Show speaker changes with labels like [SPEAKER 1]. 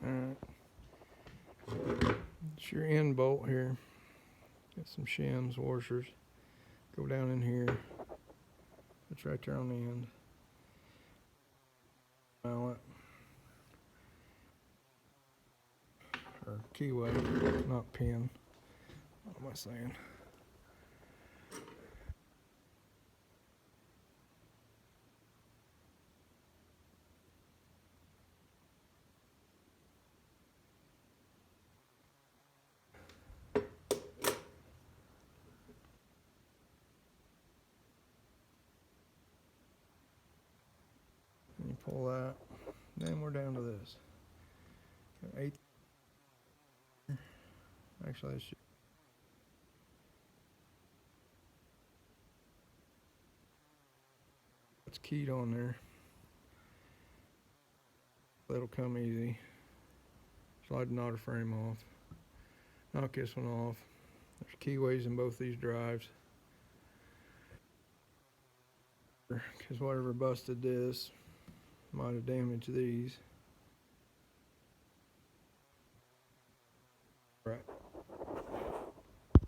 [SPEAKER 1] Alright. It's your end bolt here. Got some shims, washers. Go down in here. It's right there on the end. Mallet. Or keyway, not pin. What am I saying? And you pull that. Then we're down to this. Got 8. Actually, it's keyed on there. That'll come easy. Slide the knotter frame off. Knock this one off. There's keyways in both these drives. Because whatever busted this might have damaged these. Right.